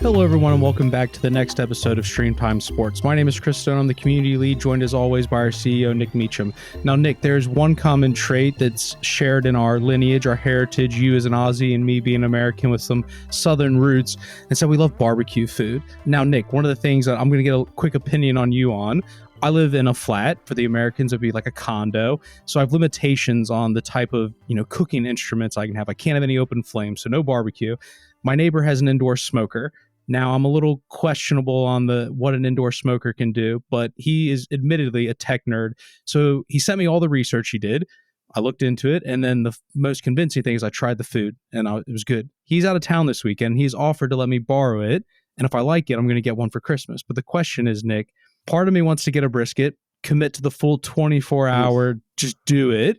Hello, everyone, and welcome back to the next episode of StreamTime Sports. My name is Chris Stone. I'm the community lead, joined as always by our CEO, Nick Meacham. Now, Nick, there's one common trait that's shared in our lineage, our heritage, you as an Aussie and me being American with some Southern roots, and so we love barbecue food. Now, Nick, one of the things that I'm going to get a quick opinion on you on, I live in a flat. For the Americans, it'd be like a condo. So I have limitations on the type of, cooking instruments I can have. I can't have any open flames, so no barbecue. My neighbor has an indoor smoker. Now, I'm a little questionable on what an indoor smoker can do, but he is admittedly a tech nerd. So he sent me all the research he did. I looked into it, and then the most convincing thing is I tried the food, and it was good. He's out of town this weekend. He's offered to let me borrow it, and if I like it, I'm going to get one for Christmas. But the question is, Nick, part of me wants to get a brisket, commit to the full 24-hour, just do it.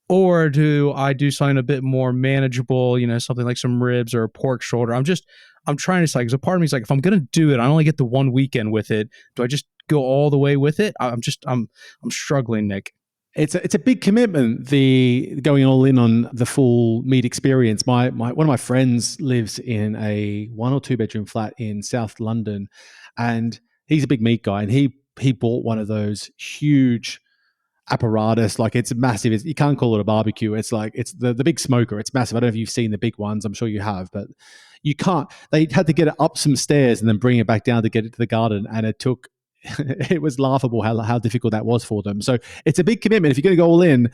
Or do I do something a bit more manageable, something like some ribs or a pork shoulder? I'm trying to decide, because a part of me is like, if I'm going to do it, I only get the one weekend with it. Do I just go all the way with it? I'm struggling, Nick. It's a big commitment, the going all in on the full meat experience. One of my friends lives in a 1 or 2 bedroom flat in South London, and he's a big meat guy, and he bought one of those huge apparatus, like it's massive. You can't call it a barbecue. It's like it's the big smoker. It's massive. I don't know if you've seen the big ones. I'm sure you have, but you can't. They had to get it up some stairs and then bring it back down to get it to the garden, and it was laughable how difficult that was for them. So it's a big commitment. If you're going to go all in,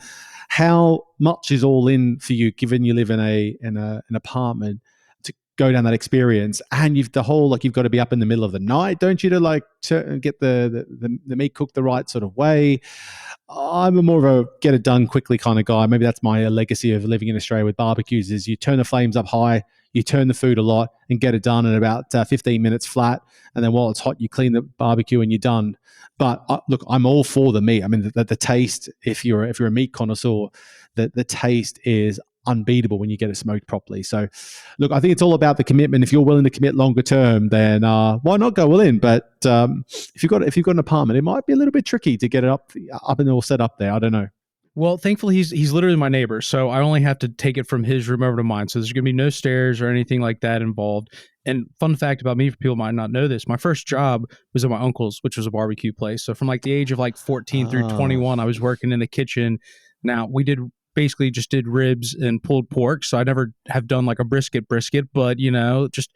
how much is all in for you, given you live in an apartment, to go down that experience? And you've got to be up in the middle of the night, don't you, to get the meat cooked the right sort of way. I'm more of a get it done quickly kind of guy. Maybe that's my legacy of living in Australia with barbecues, is you turn the flames up high, you turn the food a lot, and get it done in about 15 minutes flat. And then while it's hot, you clean the barbecue and you're done. But look, I'm all for the meat. I mean, the taste, if you're a meat connoisseur, the taste is unbeatable when you get it smoked properly. So look, I think it's all about the commitment. If you're willing to commit longer term, then why not go all in? But if you've got an apartment, it might be a little bit tricky to get it up and all set up there. I don't know. Well, thankfully, he's literally my neighbor, so I only have to take it from his room over to mine. So there's going to be no stairs or anything like that involved. And fun fact about me, for people who might not know this, my first job was at my uncle's, which was a barbecue place. So from like the age of like 14 through 21, I was working in the kitchen. Now, we basically just did ribs and pulled pork. So I never have done like a brisket, but just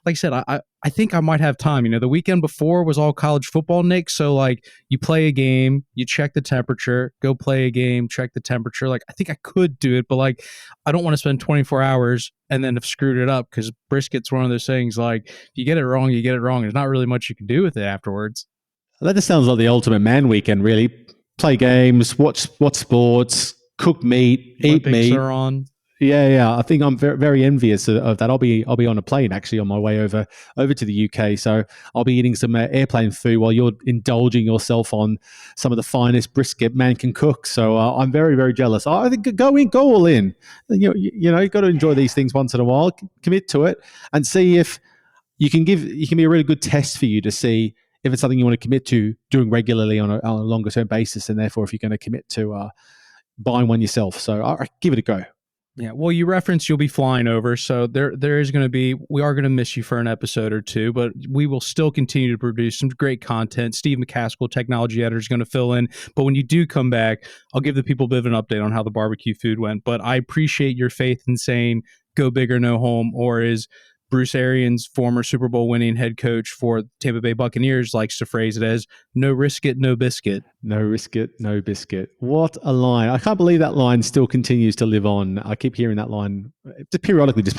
like I said, I think I might have time. The weekend before was all college football, Nick. So like you play a game, you check the temperature, go play a game, check the temperature. Like I think I could do it, but like I don't want to spend 24 hours and then have screwed it up, because brisket's one of those things, like if you get it wrong, you get it wrong. There's not really much you can do with it afterwards. That just sounds like the ultimate man weekend, really. Play games, watch sports, cook meat, Olympics eat meat. Are on. Yeah. I think I'm very, very envious of that. I'll be on a plane actually on my way over to the UK. So I'll be eating some airplane food while you're indulging yourself on some of the finest brisket man can cook. So I'm very, very jealous. I think go all in. You've got to enjoy these things once in a while. Commit to it and see if you can be a really good test for you to see if it's something you want to commit to doing regularly on a longer term basis, and therefore if you're going to commit to buying one yourself. So I give it a go. Yeah, well, you referenced you'll be flying over, so there is going to be, we are going to miss you for an episode or two, but we will still continue to produce some great content. Steve McCaskill, technology editor, is going to fill in, but when you do come back, I'll give the people a bit of an update on how the barbecue food went. But I appreciate your faith in saying go big or no home, or is Bruce Arians, former Super Bowl winning head coach for Tampa Bay Buccaneers, likes to phrase it as no risk it, no biscuit. No risk it, no biscuit. What a line. I can't believe that line still continues to live on. I keep hearing that line. It periodically just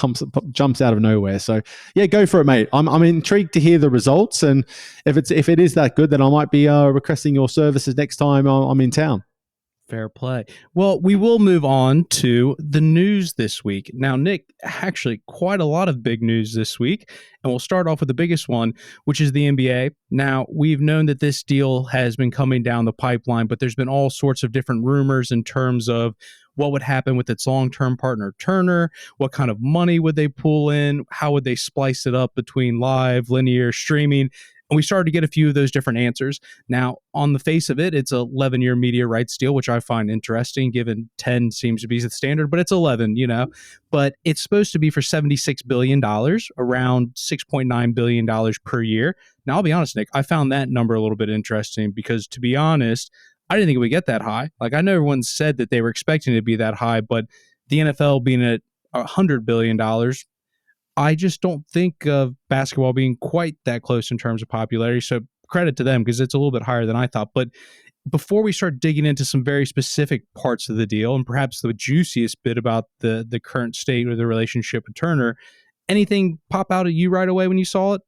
jumps out of nowhere. So yeah, go for it, mate. I'm intrigued to hear the results. And if it is that good, then I might be requesting your services next time I'm in town. Fair play. Well, we will move on to the news this week. Now, Nick, actually quite a lot of big news this week, and we'll start off with the biggest one, which is the NBA. Now, we've known that this deal has been coming down the pipeline, but there's been all sorts of different rumors in terms of what would happen with its long-term partner, Turner, what kind of money would they pull in, how would they splice it up between live, linear, streaming. And we started to get a few of those different answers. Now, on the face of it, it's a 11-year media rights deal, which I find interesting, given 10 seems to be the standard, but it's 11. But it's supposed to be for $76 billion, around $6.9 billion per year. Now, I'll be honest, Nick, I found that number a little bit interesting because, to be honest, I didn't think it would get that high. Like, I know everyone said that they were expecting it to be that high, but the NFL being at $100 billion, I just don't think of basketball being quite that close in terms of popularity. So credit to them because it's a little bit higher than I thought. But before we start digging into some very specific parts of the deal and perhaps the juiciest bit about the current state or the relationship with Turner, anything pop out at you right away when you saw it?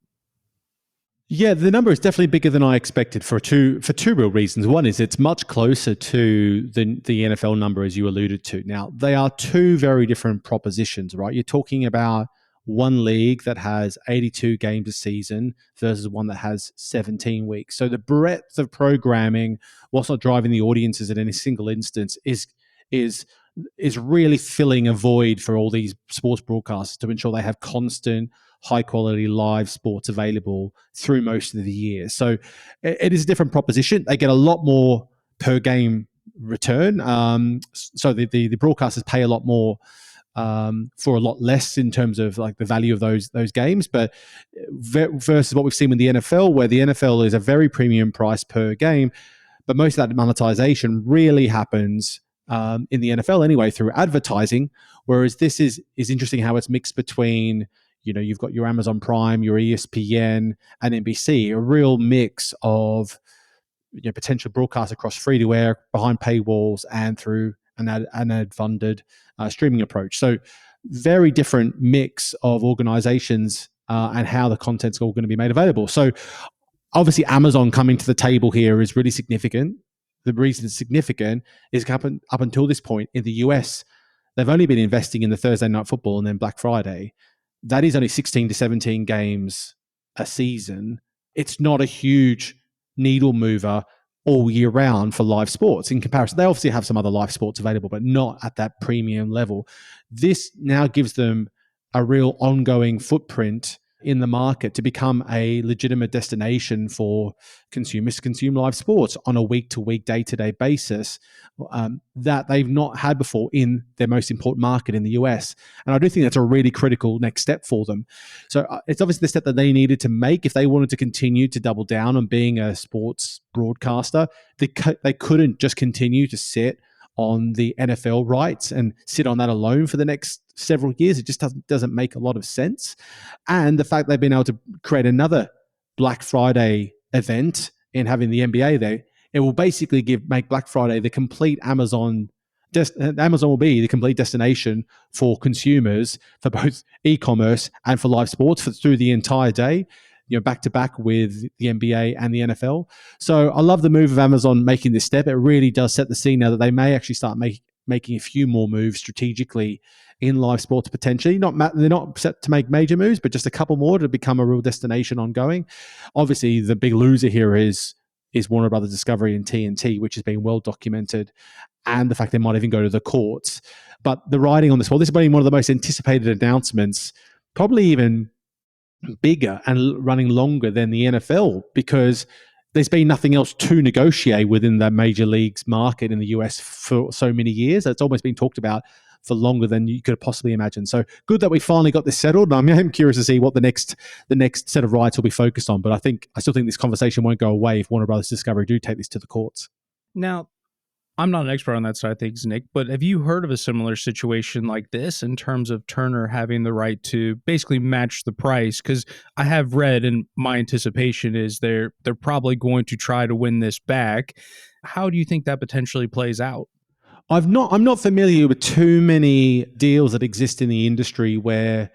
Yeah, the number is definitely bigger than I expected for two real reasons. One is it's much closer to the NFL number, as you alluded to. Now, they are two very different propositions, right? You're talking about one league that has 82 games a season versus one that has 17 weeks. So the breadth of programming, whilst not driving the audiences in any single instance, is really filling a void for all these sports broadcasters to ensure they have constant, high quality live sports available through most of the year. So it is a different proposition. They get a lot more per game return. So the broadcasters pay a lot more for a lot less in terms of like the value of those games. But versus what we've seen with the NFL, where the NFL is a very premium price per game, but most of that monetization really happens in the NFL anyway through advertising. Whereas this is interesting how it's mixed between, you've got your Amazon Prime, your ESPN, and NBC, a real mix of potential broadcasts across free to air, behind paywalls, and through an ad-funded streaming approach. So very different mix of organizations and how the content's all going to be made available. So obviously Amazon coming to the table here is really significant. The reason it's significant is up until this point in the US, they've only been investing in the Thursday Night Football and then Black Friday. That is only 16 to 17 games a season. It's not a huge needle mover all year round for live sports in comparison. They obviously have some other live sports available, but not at that premium level. This now gives them a real ongoing footprint in the market to become a legitimate destination for consumers to consume live sports on a week-to-week, day-to-day basis that they've not had before in their most important market in the US. And I do think that's a really critical next step for them. So it's obviously the step that they needed to make if they wanted to continue to double down on being a sports broadcaster. They couldn't just continue to sit on the NFL rights and sit on that alone for the next several years. It just doesn't make a lot of sense. And the fact they've been able to create another Black Friday event in having the NBA there, it will basically make Black Friday the complete Amazon will be the complete destination for consumers for both e-commerce and for live sports through the entire day, back to back with the NBA and the NFL. So I love the move of Amazon making this step. It really does set the scene now that they may actually start making a few more moves strategically in live sports potentially. They're not set to make major moves, but just a couple more to become a real destination ongoing. Obviously, the big loser here is Warner Brothers Discovery and TNT, which has been well documented, and the fact they might even go to the courts. But the writing on this, this has been one of the most anticipated announcements, probably even bigger and running longer than the NFL, because there's been nothing else to negotiate within the major leagues market in the US for so many years. It's almost been talked about for longer than you could possibly imagine. So good that we finally got this settled. I'm curious to see what the next set of rights will be focused on. But I still think this conversation won't go away if Warner Brothers Discovery do take this to the courts. Now, I'm not an expert on that side of things, Nick, but have you heard of a similar situation like this in terms of Turner having the right to basically match the price? Because I have read, and my anticipation is they're probably going to try to win this back. How do you think that potentially plays out? I'm not familiar with too many deals that exist in the industry where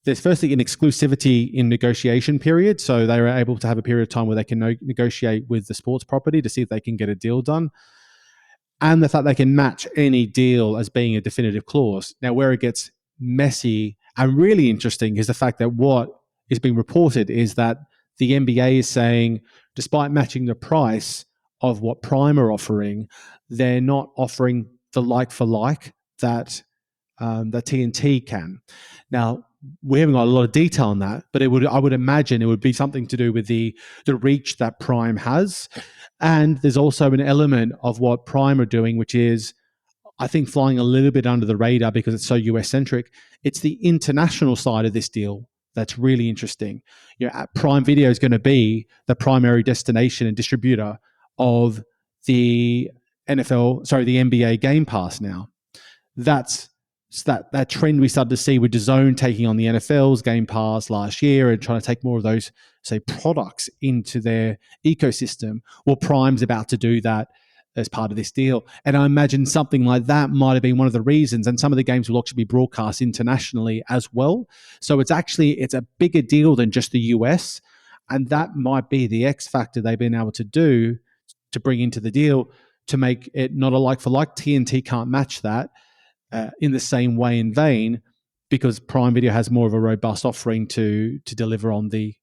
there's firstly an exclusivity in negotiation period. So they are able to have a period of time where they can negotiate with the sports property to see if they can get a deal done. And the fact they can match any deal as being a definitive clause. Now, where it gets messy and really interesting is the fact that what is being reported is that the NBA is saying, despite matching the price of what Prime are offering, they're not offering the like for like that TNT can. Now, we haven't got a lot of detail on that, but I would imagine it would be something to do with the reach that Prime has. And there's also an element of what Prime are doing, which is, I think, flying a little bit under the radar because it's so US centric. It's the international side of this deal that's really interesting. Prime Video is going to be the primary destination and distributor of the the NBA Game Pass now. That's that trend we started to see with DAZN taking on the NFL's Game Pass last year and trying to take more of those, say, products into their ecosystem. Well, Prime's about to do that as part of this deal. And I imagine something like that might have been one of the reasons. And some of the games will actually be broadcast internationally as well. So it's a bigger deal than just the US. And that might be the X factor they've been able to do to bring into the deal to make it not a like for like. TNT can't match that in the same way and vein, because Prime Video has more of a robust offering to deliver on the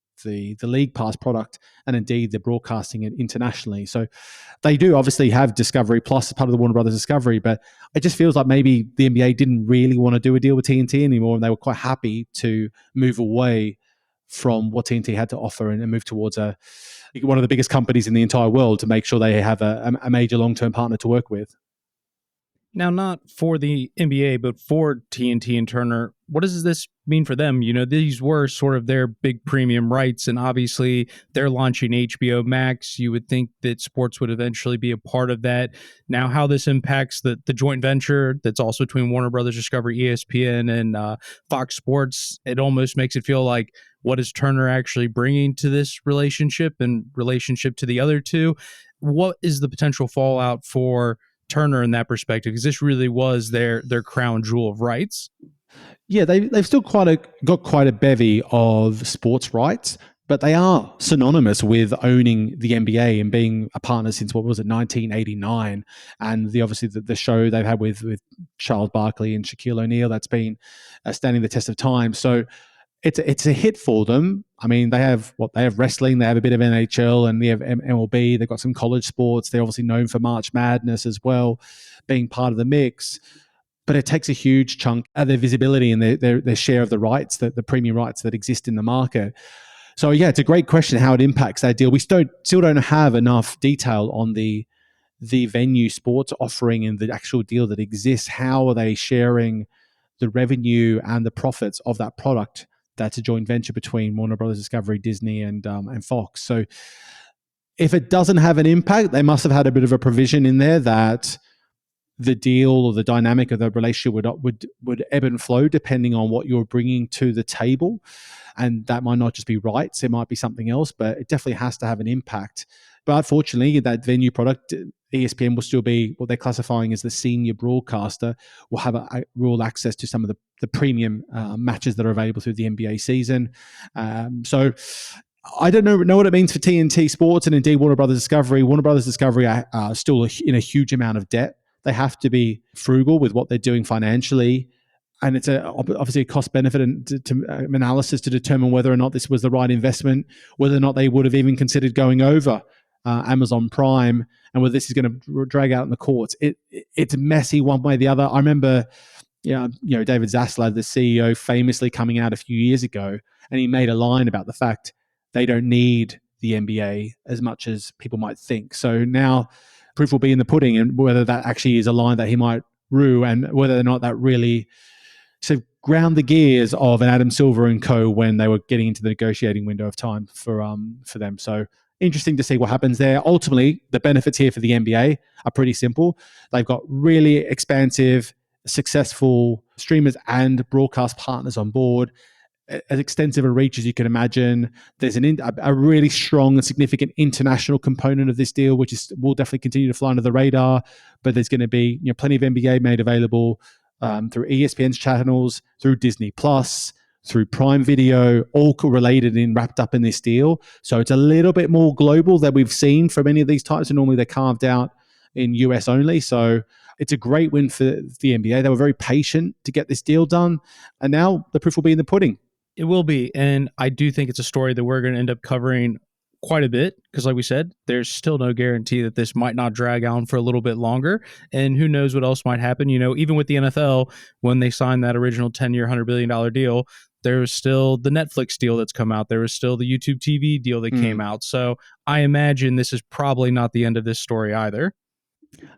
League Pass product, and indeed they're broadcasting it internationally. So they do obviously have Discovery Plus as part of the Warner Brothers Discovery, but it just feels like maybe the NBA didn't really want to do a deal with TNT anymore, and they were quite happy to move away from what TNT had to offer and move towards one of the biggest companies in the entire world to make sure they have a major long-term partner to work with. Now, not for the NBA, but for TNT and Turner, what does this mean for them? These were sort of their big premium rights, and obviously they're launching HBO Max. You would think that sports would eventually be a part of that. Now, how this impacts the joint venture that's also between Warner Brothers Discovery, ESPN, and Fox Sports, it almost makes it feel like, what is Turner actually bringing to this relationship and relationship to the other two? What is the potential fallout for Turner in that perspective? Because this really was their crown jewel of rights. Yeah, they've still got quite a bevy of sports rights, but they are synonymous with owning the NBA and being a partner since, what was it, 1989, and obviously the show they've had with Charles Barkley and Shaquille O'Neal, that's been standing the test of time. So it's a hit for them. I mean, they have wrestling, they have a bit of NHL, and they have MLB. They've got some college sports. They're obviously known for March Madness as well, being part of the mix. But it takes a huge chunk of their visibility and their share of the rights, the premium rights that exist in the market. So yeah, it's a great question how it impacts that deal. We still don't have enough detail on the venue sports offering and the actual deal that exists. How are they sharing the revenue and the profits of that product? That's a joint venture between Warner Brothers Discovery, Disney, and Fox. So if it doesn't have an impact, they must have had a bit of a provision in there that the deal or the dynamic of the relationship would ebb and flow depending on what you're bringing to the table. And that might not just be rights, it might be something else, but it definitely has to have an impact. But unfortunately, that venue product, ESPN will still be what they're classifying as the senior broadcaster, will have a real access to some of the premium matches that are available through the NBA season. So I don't know what it means for TNT Sports and indeed Warner Brothers Discovery. Warner Brothers Discovery are still in a huge amount of debt. They have to be frugal with what they're doing financially. And it's obviously a cost benefit analysis to determine whether or not this was the right investment, whether or not they would have even considered going over Amazon Prime, and whether this is going to drag out in the courts. It's messy one way or the other. I remember, David Zaslav, the CEO, famously coming out a few years ago, and he made a line about the fact they don't need the NBA as much as people might think. So now proof will be in the pudding, and whether that actually is a line that he might rue, and whether or not that really sort of ground the gears of an Adam Silver and co when they were getting into the negotiating window of time for them. So interesting to see what happens there. Ultimately, the benefits here for the NBA are pretty simple. They've got really expansive, successful streamers and broadcast partners on board, as extensive a reach as you can imagine. There's a really strong and significant international component of this deal, which will definitely continue to fly under the radar. But there's going to be plenty of NBA made available through ESPN's channels, through Disney Plus, through Prime Video, all related and wrapped up in this deal. So it's a little bit more global than we've seen from any of these types, and normally they're carved out in US only. So it's a great win for the NBA. They were very patient to get this deal done, and now the proof will be in the pudding. It will be, and I do think it's a story that we're going to end up covering quite a bit, because like we said, there's still no guarantee that this might not drag on for a little bit longer, and who knows what else might happen. Even with the NFL, when they signed that original 10-year $100 billion deal, There was still the Netflix deal that's come out. There was still the YouTube TV deal that came out. So I imagine this is probably not the end of this story either.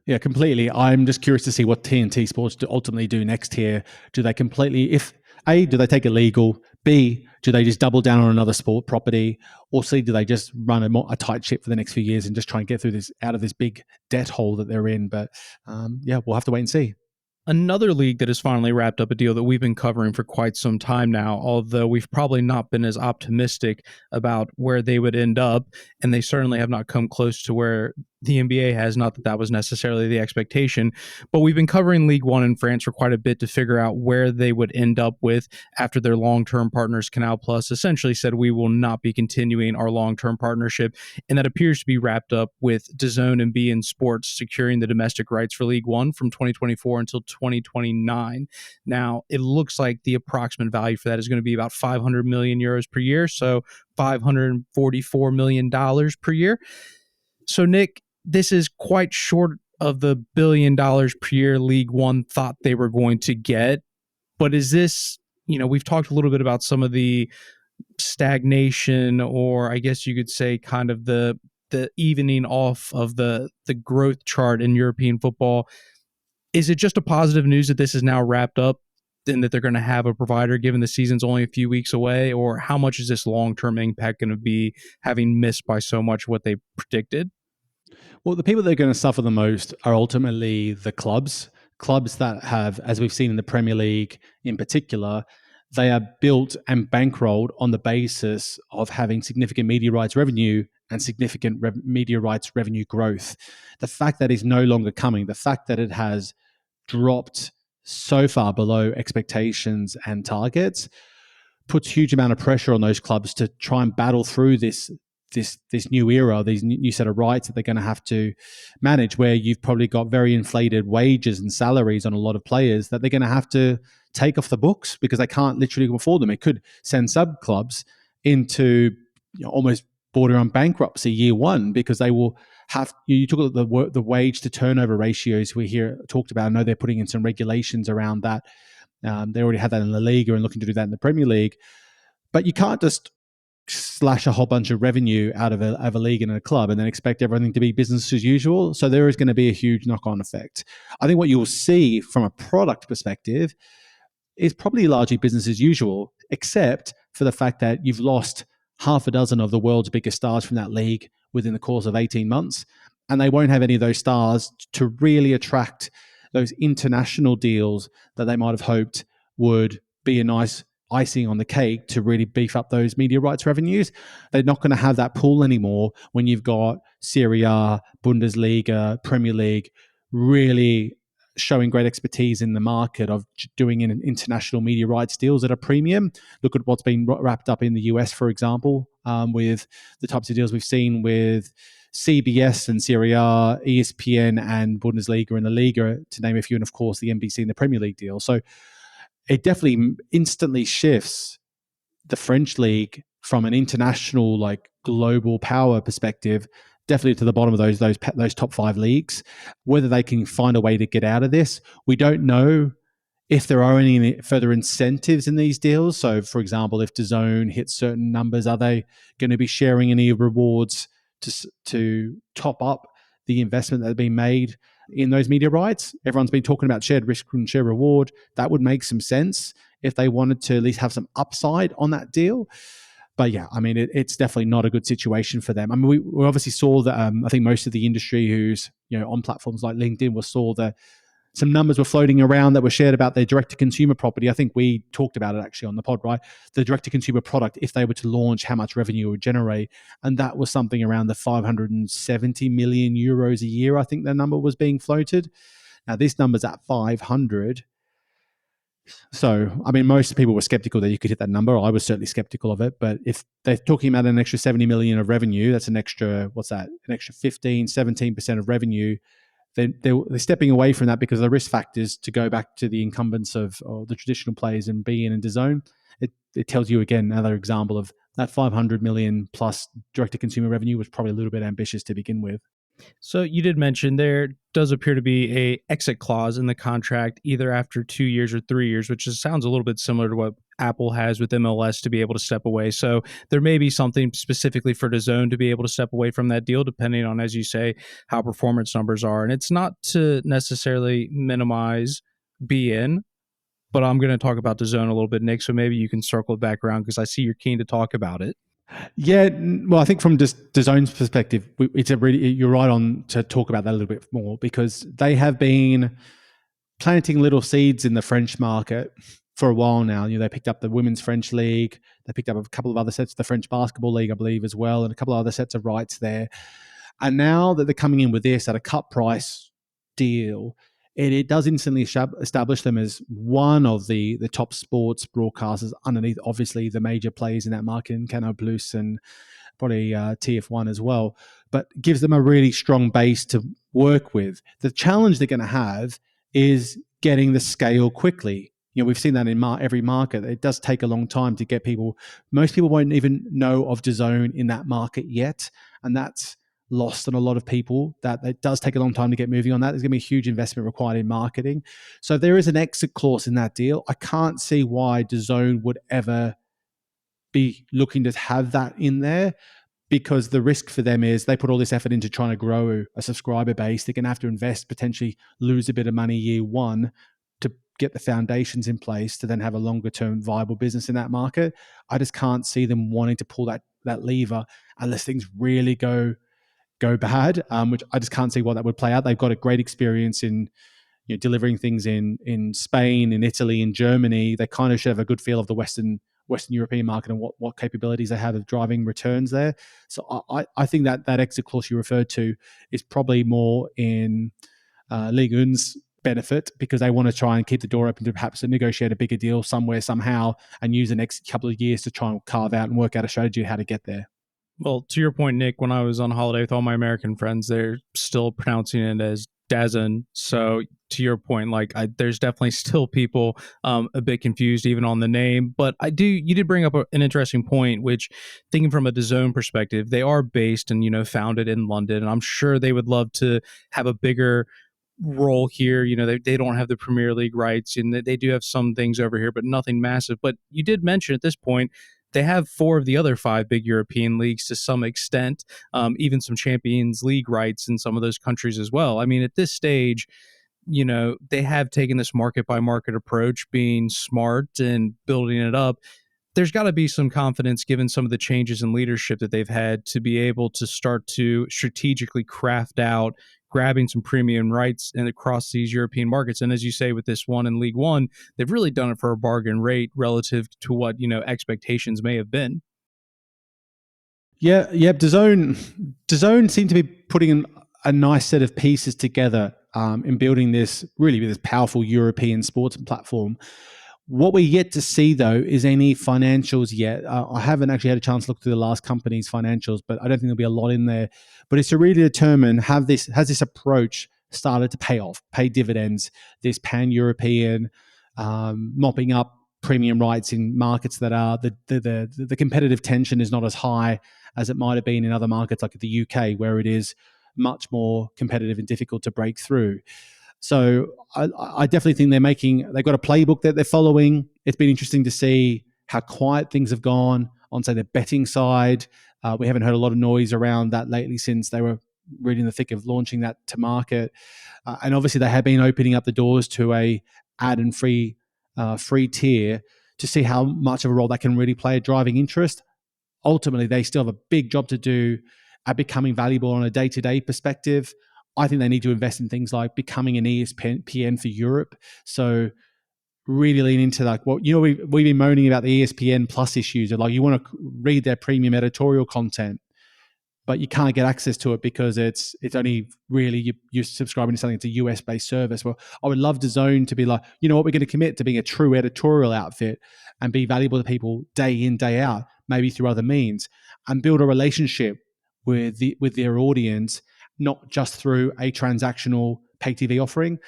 Yeah, completely. I'm just curious to see what TNT Sports ultimately do next here. Do they completely, if A, do they take it legal? B, do they just double down on another sport property? Or C, do they just run a tight ship for the next few years and just try and get through this, out of this big debt hole that they're in? But yeah, we'll have to wait and see. Another league that has finally wrapped up a deal that we've been covering for quite some time now, although we've probably not been as optimistic about where they would end up, and they certainly have not come close to where the NBA has. Not that that was necessarily the expectation, but we've been covering League One in France for quite a bit to figure out where they would end up with after their long-term partners, Canal Plus, essentially said we will not be continuing our long-term partnership, and that appears to be wrapped up with DAZN and BeIN Sports securing the domestic rights for League One from 2024 until 2029. Now, it looks like the approximate value for that is going to be about 500 million euros per year, so $544 million per year. So, Nick, this is quite short of the $1 billion per year League One thought they were going to get. But is this, we've talked a little bit about some of the stagnation, or I guess you could say kind of the evening off of the growth chart in European football. Is it just a positive news that this is now wrapped up and that they're going to have a provider given the season's only a few weeks away? Or how much is this long-term impact going to be, having missed by so much what they predicted? Well, the people that are going to suffer the most are ultimately the clubs. Clubs that have, as we've seen in the Premier League in particular, they are built and bankrolled on the basis of having significant media rights revenue and significant media rights revenue growth. The fact that is no longer coming, the fact that it has dropped so far below expectations and targets, puts huge amount of pressure on those clubs to try and battle through this new era, these new set of rights that they're going to have to manage, where you've probably got very inflated wages and salaries on a lot of players that they're going to have to take off the books because they can't literally afford them. It could send sub clubs into almost border on bankruptcy year one, because they will have, you talk about the wage to turnover ratios we hear talked about. I know they're putting in some regulations around that. They already had that in the Ligue and looking to do that in the Premier League. But you can't just slash a whole bunch of revenue out of a league and a club and then expect everything to be business as usual. So there is going to be a huge knock-on effect. I think what you'll see from a product perspective is probably largely business as usual, except for the fact that you've lost half a dozen of the world's biggest stars from that league within the course of 18 months. And they won't have any of those stars to really attract those international deals that they might have hoped would be a nice icing on the cake to really beef up those media rights revenues. They're not going to have that pool anymore when you've got Serie A, Bundesliga, Premier League really showing great expertise in the market of doing in international media rights deals at a premium. Look at what's been wrapped up in the US, for example, with the types of deals we've seen with CBS and Serie A, ESPN and Bundesliga and the Liga, to name a few, and of course the NBC and the Premier League deal. So it definitely instantly shifts the French league from an international, like global power perspective, definitely to the bottom of those top five leagues. Whether they can find a way to get out of this, we don't know. If there are any further incentives in these deals, so for example, if DAZN hits certain numbers, are they going to be sharing any rewards to top up the investment that's been made in those media rights? Everyone's been talking about shared risk and shared reward. That would make some sense if they wanted to at least have some upside on that deal. But yeah, I mean, it's definitely not a good situation for them. I mean, we obviously saw that. I think most of the industry who's on platforms like LinkedIn saw that some numbers were floating around that were shared about their direct-to-consumer property. I think we talked about it actually on the pod, right? The direct-to-consumer product, if they were to launch, how much revenue it would generate. And that was something around the 570 million euros a year, I think the number was being floated. Now, this number's at 500. So, I mean, most people were skeptical that you could hit that number. I was certainly skeptical of it. But if they're talking about an extra 70 million of revenue, that's an extra, what's that? An extra 15, 17% of revenue. They're stepping away from that because of the risk factors to go back to the incumbents of the traditional players in beIN and DAZN. It tells you, again, another example of that 500 million plus direct-to-consumer revenue was probably a little bit ambitious to begin with. So you did mention there does appear to be a exit clause in the contract, either after 2 years or 3 years, which sounds a little bit similar to what Apple has with MLS to be able to step away. So there may be something specifically for DAZN to be able to step away from that deal, depending on, as you say, how performance numbers are. And it's not to necessarily minimize BeIN, but I'm going to talk about DAZN a little bit, Nick. So maybe you can circle it back around because I see you're keen to talk about it. Yeah, well, I think from just DAZN's perspective, it's a really, you're right on to talk about that a little bit more, because they have been planting little seeds in the French market for a while now. They picked up the Women's French League. They picked up a couple of other sets of the French Basketball League, I believe, as well, and a couple of other sets of rights there. And now that they're coming in with this at a cut price deal, it does instantly establish them as one of the top sports broadcasters underneath, obviously, the major players in that market, in Canal Plus and probably TF1 as well, but gives them a really strong base to work with. The challenge they're going to have is getting the scale quickly. We've seen that in every market. It does take a long time to get people. Most people won't even know of DAZN in that market yet, and that's lost on a lot of people. That it does take a long time to get moving on that. There's going to be a huge investment required in marketing. So there is an exit clause in that deal. I can't see why DAZN would ever be looking to have that in there, because the risk for them is they put all this effort into trying to grow a subscriber base. They're going to have to invest, potentially lose a bit of money year one to get the foundations in place to then have a longer term viable business in that market. I just can't see them wanting to pull that lever unless things really go bad, which I just can't see why that would play out. They've got a great experience in delivering things in Spain, in Italy, in Germany. They kind of should have a good feel of the Western European market and what capabilities they have of driving returns there. So I think that exit clause you referred to is probably more in Ligue 1's benefit, because they want to try and keep the door open to perhaps negotiate a bigger deal somewhere, somehow, and use the next couple of years to try and carve out and work out a strategy of how to get there. Well, to your point, Nick, when I was on holiday with all my American friends, they're still pronouncing it as DAZN. So to your point, there's definitely still people a bit confused even on the name. But you did bring up an interesting point, which, thinking from a DAZN perspective, they are based and founded in London, and I'm sure they would love to have a bigger role here. They don't have the Premier League rights, and they do have some things over here, but nothing massive. But you did mention at this point, they have 4 of the other 5 big European leagues to some extent, even some Champions League rights in some of those countries as well. I mean, at this stage, they have taken this market by market approach, being smart and building it up. There's got to be some confidence, given some of the changes in leadership that they've had, to be able to start to strategically craft out grabbing some premium rights and across these European markets. And as you say, with this one in League One, they've really done it for a bargain rate relative to what expectations may have been. Yeah. DAZN seem to be putting a nice set of pieces together in building this powerful European sports platform. What we're yet to see, though, is any financials yet. I haven't actually had a chance to look through the last company's financials, but I don't think there'll be a lot in there. But it's to really determine, has this approach started to pay dividends, this pan-European mopping up premium rights in markets that are the competitive tension is not as high as it might have been in other markets like the UK, where it is much more competitive and difficult to break through. So I definitely think they've got a playbook that they're following. It's been interesting to see how quiet things have gone on, say, the betting side. We haven't heard a lot of noise around that lately since they were really in the thick of launching that to market. And obviously they have been opening up the doors to a ad and free tier to see how much of a role that can really play at driving interest. Ultimately, they still have a big job to do at becoming valuable on a day-to-day perspective. I think they need to invest in things like becoming an ESPN for Europe. So really lean into we've been moaning about the ESPN Plus issues of you want to read their premium editorial content, but you can't get access to it because it's only really you're subscribing to something that's a US-based service. Well, I would love DAZN to be like, we're going to commit to being a true editorial outfit and be valuable to people day in, day out, maybe through other means, and build a relationship with their audience, not just through a transactional pay TV offering.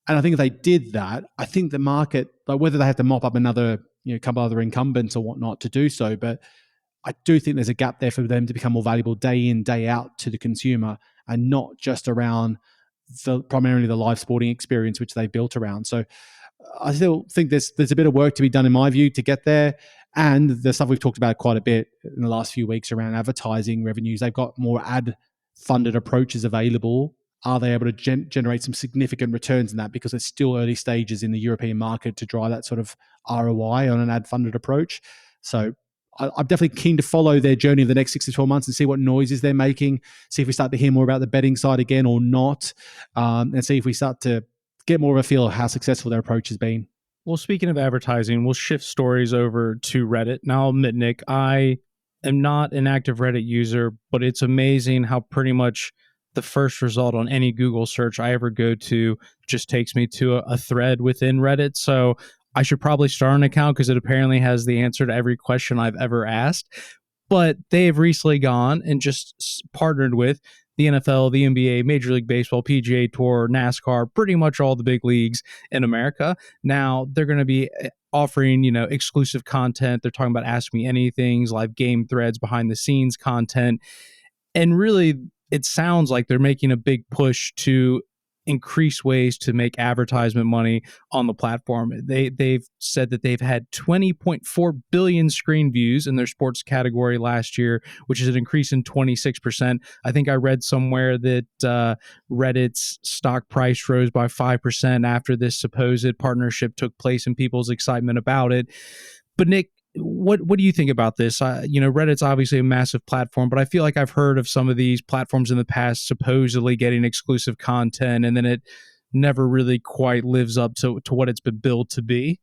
And I think if they did that, I think the market, whether they have to mop up another, couple other incumbents or whatnot to do so, but I do think there's a gap there for them to become more valuable day in, day out to the consumer, and not just around primarily the live sporting experience which they built around. So I still think there's a bit of work to be done in my view to get there. And the stuff we've talked about quite a bit in the last few weeks around advertising revenues, they've got more ad funded approaches available. Are they able to generate some significant returns in that? Because it's still early stages in the European market to drive that sort of ROI on an ad funded approach. So I'm definitely keen to follow their journey of the next 6 to 12 months and see what noises they're making, see if we start to hear more about the betting side again or not, and see if we start to get more of a feel of how successful their approach has been. Well, speaking of advertising, we'll shift stories over to Reddit. Now, I'll admit, Nick, I am not an active Reddit user, but it's amazing how pretty much the first result on any Google search I ever go to just takes me to a thread within Reddit. So I should probably start an account because it apparently has the answer to every question I've ever asked. But they have recently gone and just partnered with the NFL, the NBA, Major League Baseball, PGA Tour, NASCAR, pretty much all the big leagues in America. Now they're going to be offering, exclusive content. They're talking about Ask Me Anythings, live game threads, behind the scenes content. And really, it sounds like they're making a big push to increase ways to make advertisement money on the platform. They've said that they've had 20.4 billion screen views in their sports category last year, which is an increase in 26%. I think I read somewhere that Reddit's stock price rose by 5% after this supposed partnership took place and people's excitement about it. But Nick, what do you think about this? Reddit's obviously a massive platform, but I feel like I've heard of some of these platforms in the past supposedly getting exclusive content, and then it never really quite lives up to what it's been billed to be.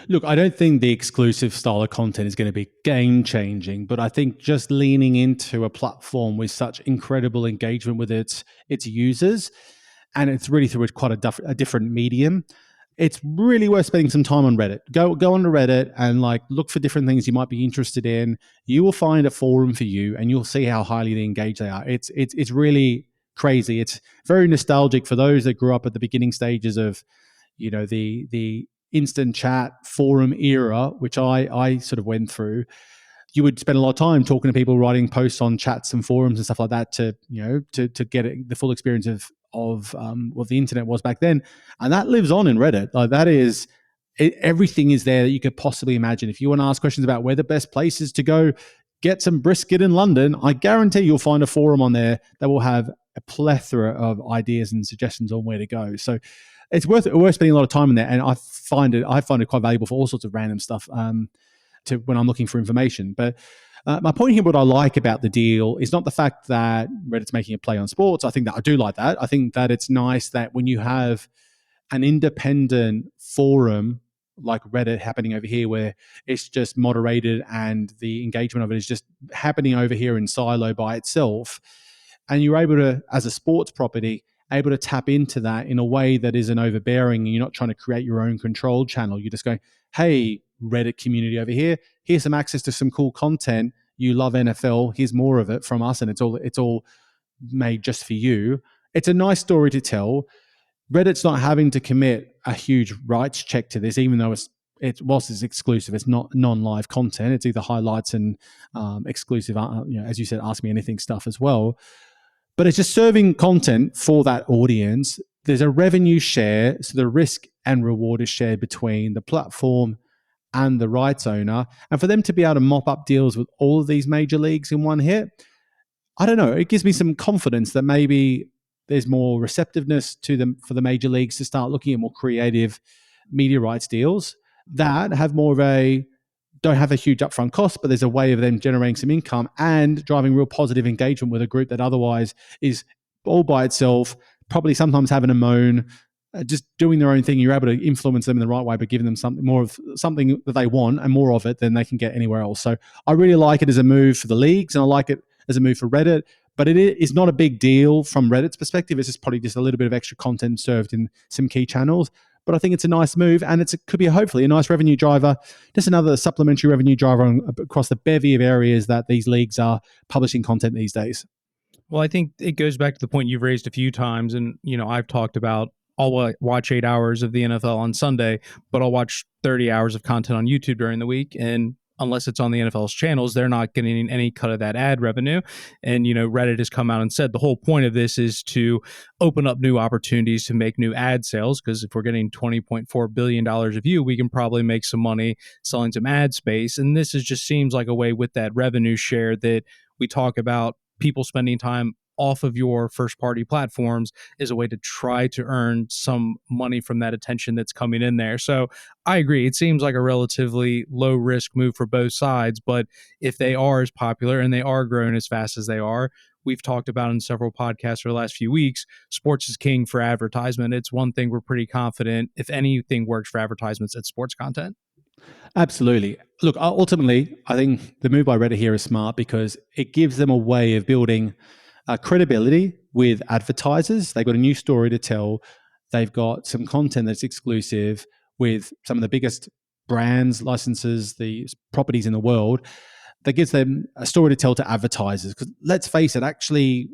Look, I don't think the exclusive style of content is going to be game changing, but I think just leaning into a platform with such incredible engagement with its users, and it's really through quite a different medium. It's really worth spending some time on Reddit. Go onto Reddit and look for different things you might be interested in. You will find a forum for you, and you'll see how highly engaged they are. It's really crazy. It's very nostalgic for those that grew up at the beginning stages of, the instant chat forum era, which I sort of went through. You would spend a lot of time talking to people, writing posts on chats and forums and stuff like that to get the full experience of what the internet was back then, and that lives on in Reddit. Everything is there that you could possibly imagine. If you want to ask questions about where the best places to go get some brisket in London, I guarantee you'll find a forum on there that will have a plethora of ideas and suggestions on where to go. So it's worth spending a lot of time in there, and I find it quite valuable for all sorts of random stuff to when I'm looking for information. But my point here, what I like about the deal is not the fact that Reddit's making a play on sports. I think that I do like that. I think that it's nice that when you have an independent forum like Reddit happening over here, where it's just moderated and the engagement of it is just happening over here in silo by itself, and you're able to, as a sports property, able to tap into that in a way that isn't overbearing, and you're not trying to create your own control channel. You're just going, hey, Reddit community over here, here's some access to some cool content. You love NFL, here's more of it from us, and it's all made just for you. It's a nice story to tell. Reddit's not having to commit a huge rights check to this, even though whilst it's exclusive, it's not non-live content. It's either highlights and exclusive, as you said, Ask Me Anything stuff as well. But it's just serving content for that audience. There's a revenue share, so the risk and reward is shared between the platform and the rights owner. And for them to be able to mop up deals with all of these major leagues in one hit, I don't know, it gives me some confidence that maybe there's more receptiveness to them for the major leagues to start looking at more creative media rights deals that have don't have a huge upfront cost, but there's a way of them generating some income and driving real positive engagement with a group that otherwise is all by itself, probably sometimes having a moan, just doing their own thing. You're able to influence them in the right way, but giving them something that they want and more of it than they can get anywhere else. So I really like it as a move for the leagues, and I like it as a move for Reddit. But it is not a big deal from Reddit's perspective. It's just probably just a little bit of extra content served in some key channels. But I think it's a nice move, and it could be hopefully a nice revenue driver, just another supplementary revenue driver across the bevy of areas that these leagues are publishing content these days. Well, I think it goes back to the point you've raised a few times, and I've talked about I'll watch 8 hours of the NFL on Sunday, but I'll watch 30 hours of content on YouTube during the week. And unless it's on the NFL's channels, they're not getting any cut of that ad revenue. And, Reddit has come out and said the whole point of this is to open up new opportunities to make new ad sales, because if we're getting $20.4 billion a view, we can probably make some money selling some ad space. And this just seems like a way with that revenue share that we talk about, people spending time off of your first party platforms is a way to try to earn some money from that attention that's coming in there. So I agree. It seems like a relatively low risk move for both sides, but if they are as popular and they are growing as fast as they are, we've talked about in several podcasts for the last few weeks, sports is king for advertisement. It's one thing we're pretty confident, if anything works for advertisements, it's sports content. Absolutely. Look, ultimately, I think the move by Reddit here is smart because it gives them a way of building credibility with advertisers. They've got a new story to tell. They've got some content that's exclusive with some of the biggest brands, licenses, the properties in the world. That gives them a story to tell to advertisers. Because let's face it, actually,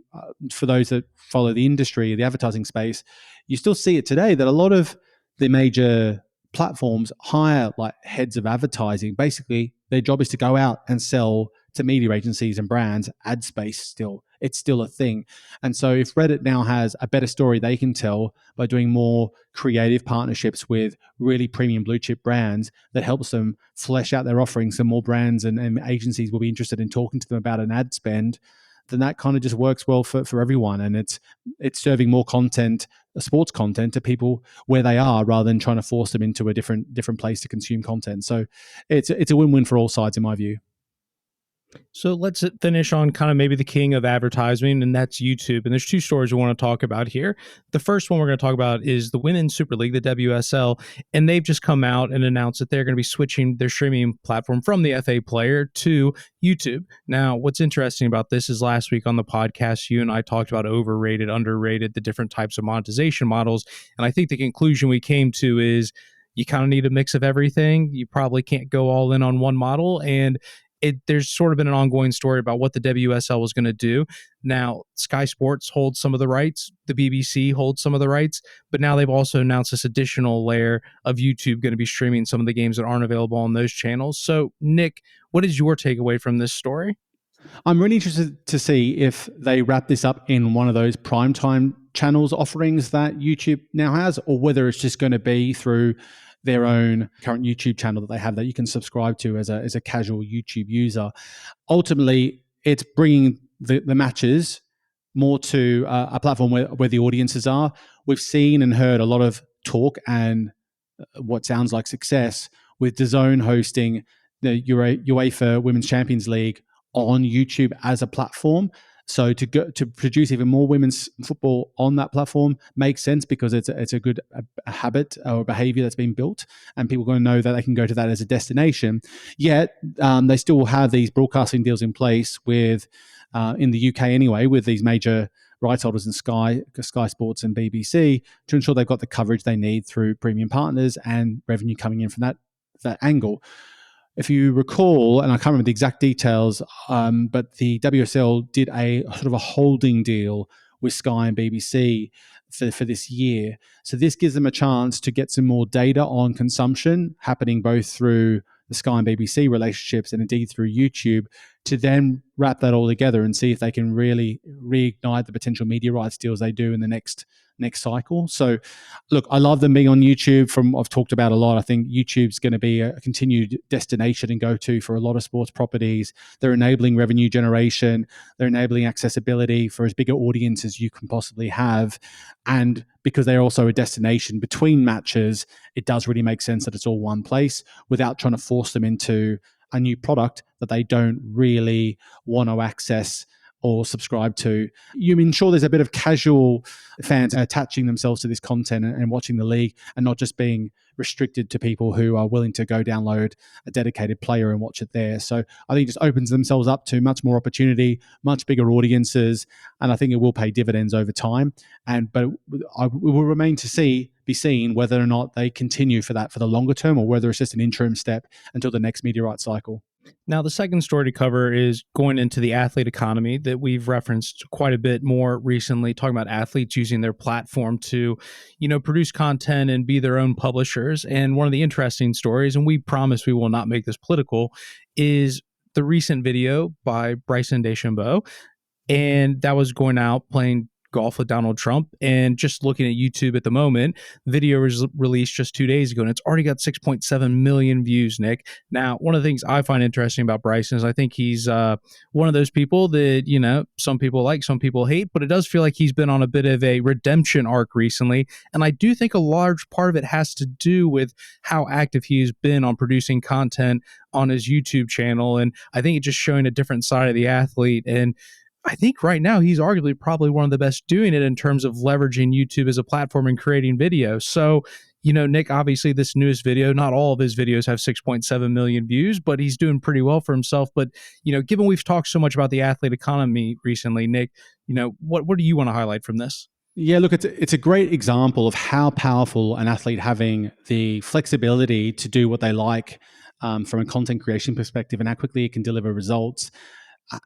for those that follow the industry, the advertising space, you still see it today that a lot of the major platforms hire like heads of advertising. Basically, their job is to go out and sell to media agencies and brands ad space. Still, it's still a thing. And so if Reddit now has a better story they can tell by doing more creative partnerships with really premium blue chip brands that helps them flesh out their offerings, so more brands and agencies will be interested in talking to them about an ad spend, then that kind of just works well for everyone. And it's serving more content, sports content, to people where they are, rather than trying to force them into a different place to consume content. So it's a win-win for all sides in my view. So let's finish on kind of maybe the king of advertising, and that's YouTube. And there's two stories we want to talk about here. The first one we're going to talk about is the Women's Super League, the WSL, and they've just come out and announced that they're going to be switching their streaming platform from the FA Player to YouTube. Now, what's interesting about this is last week on the podcast, you and I talked about overrated, underrated, the different types of monetization models. And I think the conclusion we came to is you kind of need a mix of everything. You probably can't go all in on one model. And there's sort of been an ongoing story about what the WSL was going to do. Now, Sky Sports holds some of the rights, the BBC holds some of the rights, but now they've also announced this additional layer of YouTube going to be streaming some of the games that aren't available on those channels. So, Nick, what is your takeaway from this story? I'm really interested to see if they wrap this up in one of those primetime channels offerings that YouTube now has, or whether it's just going to be through their own current YouTube channel that they have that you can subscribe to as a casual YouTube user. Ultimately, it's bringing the matches more to a platform where the audiences are. We've seen and heard a lot of talk and what sounds like success with DAZN hosting the UEFA Women's Champions League on YouTube as a platform. So to produce even more women's football on that platform makes sense, because it's a good habit or behavior that's been built, and people are going to know that they can go to that as a destination. Yet they still have these broadcasting deals in place with in the UK anyway, with these major rights holders in Sky Sports and BBC, to ensure they've got the coverage they need through premium partners and revenue coming in from that angle. If you recall, and I can't remember the exact details, but the WSL did a sort of a holding deal with Sky and BBC for this year. So this gives them a chance to get some more data on consumption happening both through the Sky and BBC relationships and indeed through YouTube, to then wrap that all together and see if they can really reignite the potential media rights deals they do in the next cycle. So look, I love them being on YouTube. From I've talked about a lot, I think YouTube's going to be a continued destination and go-to for a lot of sports properties. They're enabling revenue generation. They're enabling accessibility for as big an audience as you can possibly have. And because they're also a destination between matches, it does really make sense that it's all one place without trying to force them into a new product that they don't really want to access or subscribe to. You ensure there's a bit of casual fans attaching themselves to this content and watching the league, and not just being restricted to people who are willing to go download a dedicated player and watch it there. So I think it just opens themselves up to much more opportunity, much bigger audiences, and I think it will pay dividends over time. But it will remain to be seen whether or not they continue for the longer term, or whether it's just an interim step until the next media rights cycle. Now, the second story to cover is going into the athlete economy that we've referenced quite a bit more recently, talking about athletes using their platform to, produce content and be their own publishers. And one of the interesting stories, and we promise we will not make this political, is the recent video by Bryson DeChambeau, and that was going out playing golf with Donald Trump. And just looking at YouTube at the moment, video was released just 2 days ago, and it's already got 6.7 million views, Nick. Now, one of the things I find interesting about Bryson is I think he's one of those people that, some people like, some people hate, but it does feel like he's been on a bit of a redemption arc recently. And I do think a large part of it has to do with how active he has been on producing content on his YouTube channel. And I think it's just showing a different side of the athlete. And I think right now he's arguably probably one of the best doing it in terms of leveraging YouTube as a platform and creating video. So, Nick, obviously this newest video, not all of his videos have 6.7 million views, but he's doing pretty well for himself. But, given we've talked so much about the athlete economy recently, Nick, what do you want to highlight from this? Yeah, look, it's a great example of how powerful an athlete having the flexibility to do what they like from a content creation perspective, and how quickly it can deliver results,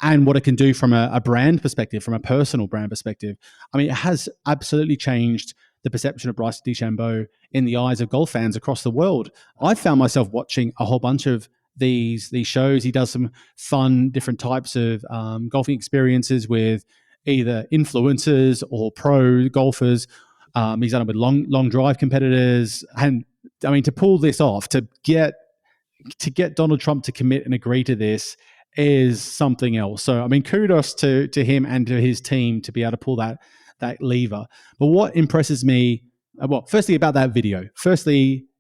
and what it can do from a brand perspective, from a personal brand perspective. I mean, it has absolutely changed the perception of Bryson DeChambeau in the eyes of golf fans across the world. I found myself watching a whole bunch of these shows. He does some fun, different types of golfing experiences with either influencers or pro golfers. He's done it with long drive competitors, and I mean, to pull this off, to get Donald Trump to commit and agree to this is something else. So, I mean, kudos to him and to his team to be able to pull that lever. But what impresses me, firstly about that video,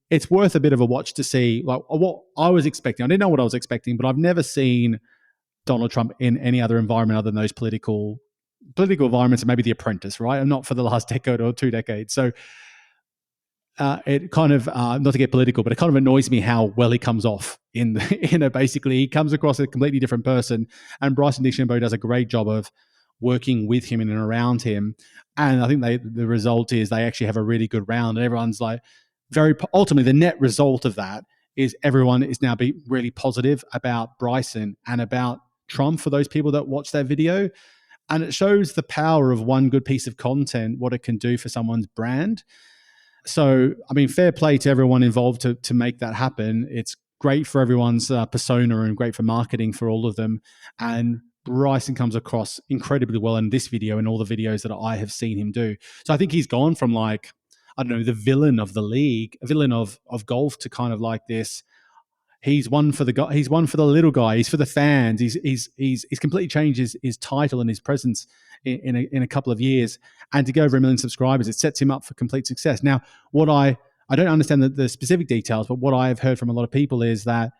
it's worth a bit of a watch to see like what I was expecting. I didn't know what I was expecting, but I've never seen Donald Trump in any other environment other than those political environments, and maybe The Apprentice, right? And not for the last decade or 2 decades. So it kind of, not to get political, but it kind of annoys me how well he comes off basically he comes across a completely different person, and Bryson DeChambeau does a great job of working with him and around him. And I think the result is they actually have a really good round, and everyone's like ultimately the net result of that is everyone is now really positive about Bryson and about Trump for those people that watch that video. And it shows the power of one good piece of content, what it can do for someone's brand. So, I mean, fair play to everyone involved to make that happen. It's great for everyone's persona and great for marketing for all of them. And Bryson comes across incredibly well in this video and all the videos that I have seen him do. So I think he's gone from like, I don't know, the villain of the league, a villain of golf, to kind of like this. He's one for the little guy. He's for the fans. He's completely changed his title and his presence in a couple of years. And to go over 1 million subscribers, it sets him up for complete success. Now, what I don't understand the specific details, but what I have heard from a lot of people is that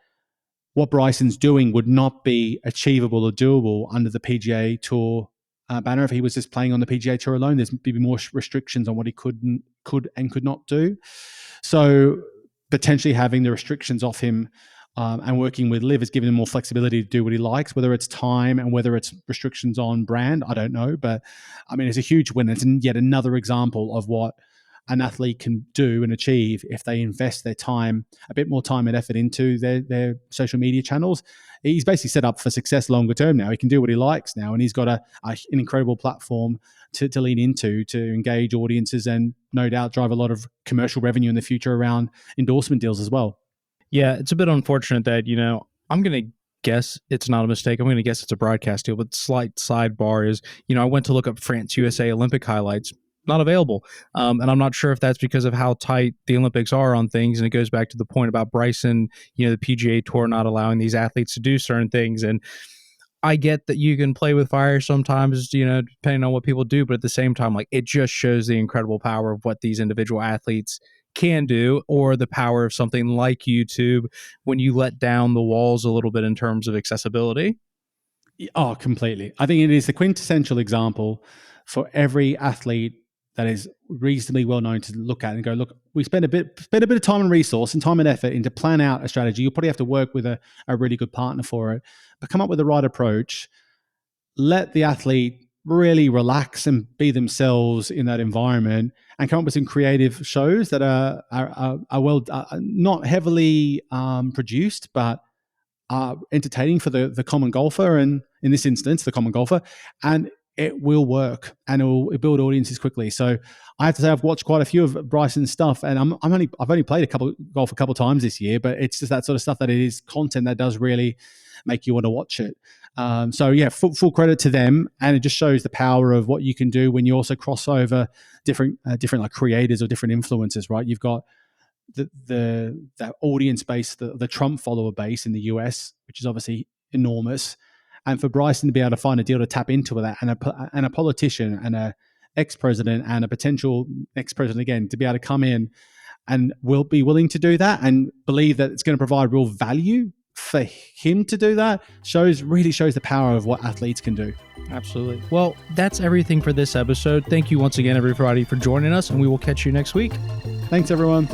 what Bryson's doing would not be achievable or doable under the PGA Tour banner if he was just playing on the PGA Tour alone. There's be more restrictions on what he could and could not do. So potentially having the restrictions off him and working with Live has given him more flexibility to do what he likes, whether it's time and whether it's restrictions on brand, I don't know. But I mean, it's a huge win. It's yet another example of what an athlete can do and achieve if they invest their time, a bit more time and effort into their social media channels. He's basically set up for success longer term now. He can do what he likes now, and he's got an incredible platform to lean into, to engage audiences, and no doubt drive a lot of commercial revenue in the future around endorsement deals as well. Yeah, it's a bit unfortunate that, I'm going to guess it's not a mistake. I'm going to guess it's a broadcast deal, but slight sidebar is, I went to look up France USA Olympic highlights, not available. And I'm not sure if that's because of how tight the Olympics are on things. And it goes back to the point about Bryson, the PGA Tour not allowing these athletes to do certain things. And I get that you can play with fire sometimes, depending on what people do. But at the same time, like, it just shows the incredible power of what these individual athletes can do, or the power of something like YouTube when you let down the walls a little bit in terms of accessibility. Oh, completely. I think it is the quintessential example for every athlete that is reasonably well known to look at and go, look, we spend a bit of time and resource and time and effort into plan out a strategy. You'll probably have to work with a really good partner for it, but come up with the right approach. Let the athlete really relax and be themselves in that environment, and come up with some creative shows that are well, not heavily produced, but entertaining for the common golfer, and in this instance, the common golfer. And it will work and it'll build audiences quickly. So I have to say I've watched quite a few of Bryson's stuff, and I've only played golf a couple of times this year, but it's just that sort of stuff that it is content that does really make you want to watch it. So yeah, full credit to them, and it just shows the power of what you can do when you also cross over different like creators or different influencers, right? You've got that audience base, the Trump follower base in the US, which is obviously enormous, and for Bryson to be able to find a deal to tap into that, and a politician and a ex-president and a potential ex-president again to be able to come in and will be willing to do that and believe that it's going to provide real value for him to do that really shows the power of what athletes can do. Absolutely. Well, that's everything for this episode. Thank you once again, everybody, for joining us, and we will catch you next week. Thanks, everyone.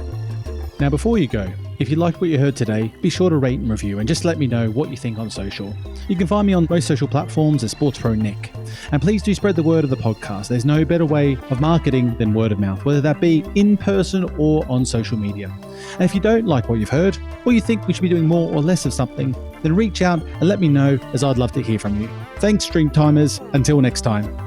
Now, before you go, if you liked what you heard today, be sure to rate and review and just let me know what you think on social. You can find me on most social platforms as SportsPro Nick. And please do spread the word of the podcast. There's no better way of marketing than word of mouth, whether that be in person or on social media. And if you don't like what you've heard, or you think we should be doing more or less of something, then reach out and let me know, as I'd love to hear from you. Thanks, Stream Timers. Until next time.